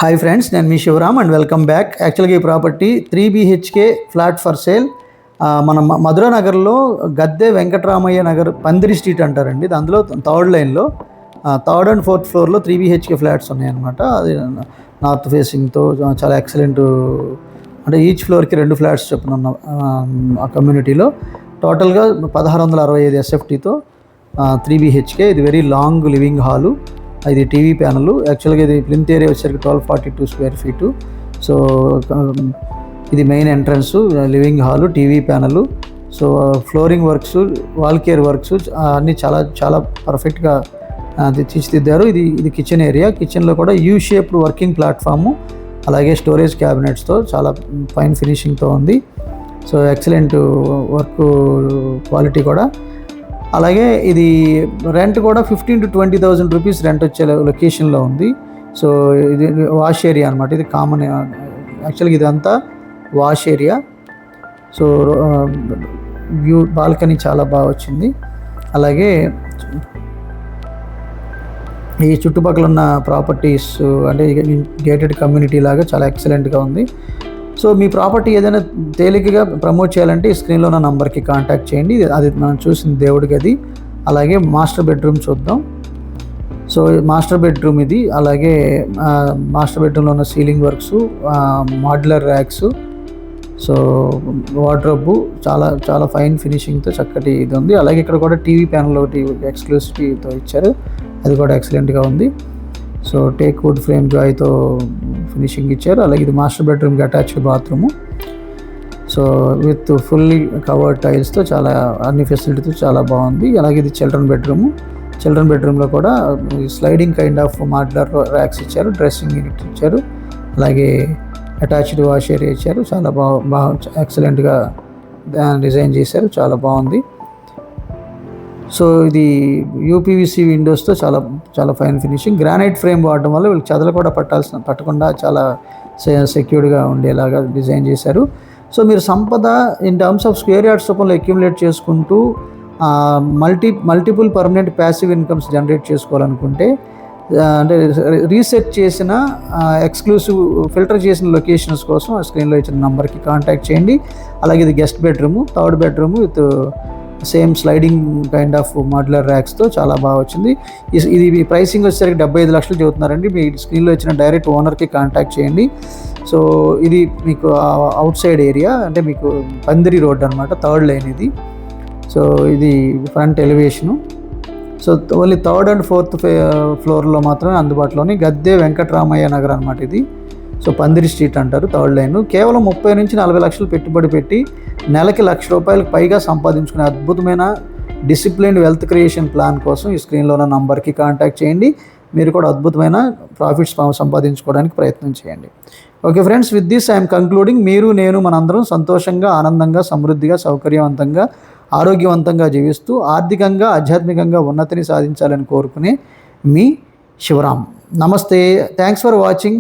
Hi friends, నేను మీ Shivaram and welcome back. యాక్చువల్గా ఈ property 3 BHK flat for sale. మన మధురా నగర్లో గద్దె వెంకటరామయ్య నగర్ పందిరి స్ట్రీట్ అంటారండి. అందులో థర్డ్ లైన్లో థర్డ్ అండ్ ఫోర్త్ ఫ్లోర్లో 3 BHK ఫ్లాట్స్ ఉన్నాయన్నమాట. అది నార్త్ ఫేసింగ్తో చాలా ఎక్సలెంట్. అంటే ఈచ్ ఫ్లోర్కి 2 ఫ్లాట్స్ చొప్పున ఉన్న ఆ కమ్యూనిటీలో టోటల్గా 1665 SFTతో 3 BHK. ఇది వెరీ లాంగ్ లివింగ్ హాలు. ఇది టీవీ ప్యానల్. యాక్చువల్గా ఇది ప్లింత్ ఏరియా వచ్చేసరికి 1242 స్క్వేర్ ఫీటు. సో ఇది main entrance, living hall, TV panel. So flooring works, wall care works అన్నీ చాలా చాలా పర్ఫెక్ట్గా తీర్చిదిద్దారు. ఇది కిచెన్ ఏరియా. కిచెన్లో కూడా యూ షేప్డ్ వర్కింగ్ ప్లాట్ఫాము, అలాగే స్టోరేజ్ క్యాబినెట్స్తో చాలా ఫైన్ ఫినిషింగ్తో ఉంది. సో ఎక్సలెంట్ వర్క్ క్వాలిటీ కూడా. అలాగే ఇది రెంట్ కూడా 15,000 to 20,000 రూపీస్ రెంట్ వచ్చే లొకేషన్లో ఉంది. సో ఇది వాష్ ఏరియా అనమాట. ఇది కామన్. యాక్చువల్గా ఇదంతా wash area. So view balcony చాలా బాగా వచ్చింది. అలాగే ఈ చుట్టుపక్కల ఉన్న ప్రాపర్టీస్ అంటే గేటెడ్ కమ్యూనిటీ లాగా చాలా ఎక్సలెంట్గా ఉంది. సో మీ ప్రాపర్టీ ఏదైనా తేలికగా ప్రమోట్ చేయాలంటే ఈ స్క్రీన్లో ఉన్న నంబర్కి కాంటాక్ట్ చేయండి. అది మనం చూసిన దేవుడి గది. అలాగే మాస్టర్ బెడ్రూమ్ చూద్దాం. సో మాస్టర్ బెడ్రూమ్ ఇది. అలాగే మాస్టర్ బెడ్రూమ్లో ఉన్న ceiling works, modular racks, so wardrobe చాలా చాలా ఫైన్ ఫినిషింగ్తో చక్కటి ఇది ఉంది. అలాగే ఇక్కడ కూడా టీవీ ప్యానల్ ఒకటి ఎక్స్క్లూసివ్తో ఇచ్చారు, అది కూడా ఎక్సలెంట్గా ఉంది. సో టేక్ వుడ్ ఫ్రేమ్ జాయ్తో ఫినిషింగ్ ఇచ్చారు. అలాగే ఇది మాస్టర్ బెడ్రూమ్కి attached bathroom. So with fully covered టైల్స్తో చాలా అన్ని ఫెసిలిటీతో చాలా బాగుంది. అలాగే ఇది చిల్డ్రన్ బెడ్రూము. చిల్డ్రన్ బెడ్రూమ్లో కూడా sliding kind of modular racks ఇచ్చారు, డ్రెస్సింగ్ యూనిట్ ఇచ్చారు, అలాగే అటాచ్డ్ వాష్ ఏరియా ఇచ్చారు. చాలా బాగా ఎక్సలెంట్గా డిజైన్ చేశారు, చాలా బాగుంది. సో ఇది యూపీవీసీ విండోస్తో చాలా చాలా ఫైన్ ఫినిషింగ్. గ్రానైట్ ఫ్రేమ్ వాడడం వల్ల వీళ్ళకి చెదలు కూడా పట్టకుండా చాలా సెక్యూర్డ్గా ఉండేలాగా డిజైన్ చేశారు. సో మీరు సంపద in terms of square yards రూపంలో అక్యుములేట్ చేసుకుంటూ multiple permanent passive incomes generate చేసుకోవాలనుకుంటే, అంటే రీసెర్చ్ చేసిన ఎక్స్క్లూసివ్ ఫిల్టర్ చేసిన లొకేషన్స్ కోసం స్క్రీన్లో ఇచ్చిన నెంబర్కి కాంటాక్ట్ చేయండి. అలాగే ఇది guest bedroom, third bedroom with same sliding kind of modular ర్యాక్స్తో చాలా బాగా వచ్చింది. ఇది ప్రైసింగ్ వచ్చేసరికి 75 లక్షలు చెబుతున్నారండి. మీ స్క్రీన్లో ఇచ్చిన డైరెక్ట్ ఓనర్కి కాంటాక్ట్ చేయండి. సో ఇది మీకు అవుట్ సైడ్ ఏరియా, అంటే మీకు పందిరి రోడ్ అనమాట, థర్డ్ లైన్ ఇది. సో ఇది front elevation. So only third and fourth ఫ్లోర్లో మాత్రమే అందుబాటులోని గద్దె వెంకటరామయ్య నగర్ అనమాట ఇది. సో పందిరి స్ట్రీట్ అంటారు, థర్డ్ లైన్. కేవలం 30 నుంచి 40 లక్షలు పెట్టుబడి పెట్టి నెలకి ₹1,00,000 పైగా సంపాదించుకునే అద్భుతమైన డిసిప్లిన్డ్ వెల్త్ క్రియేషన్ ప్లాన్ కోసం ఈ స్క్రీన్లో ఉన్న నంబర్కి కాంటాక్ట్ చేయండి. మీరు కూడా అద్భుతమైన ప్రాఫిట్స్ సంపాదించుకోవడానికి ప్రయత్నం చేయండి. Okay friends, with this I'm concluding. మీరు నేను మనందరం సంతోషంగా, ఆనందంగా, సమృద్ధిగా, సౌకర్యవంతంగా, ఆరోగ్యవంతంగా జీవిస్తూ ఆర్థికంగా, ఆధ్యాత్మికంగా ఉన్నతిని సాధించాలని కోరుకునే మీ శివరామ్. నమస్తే. Thanks for watching.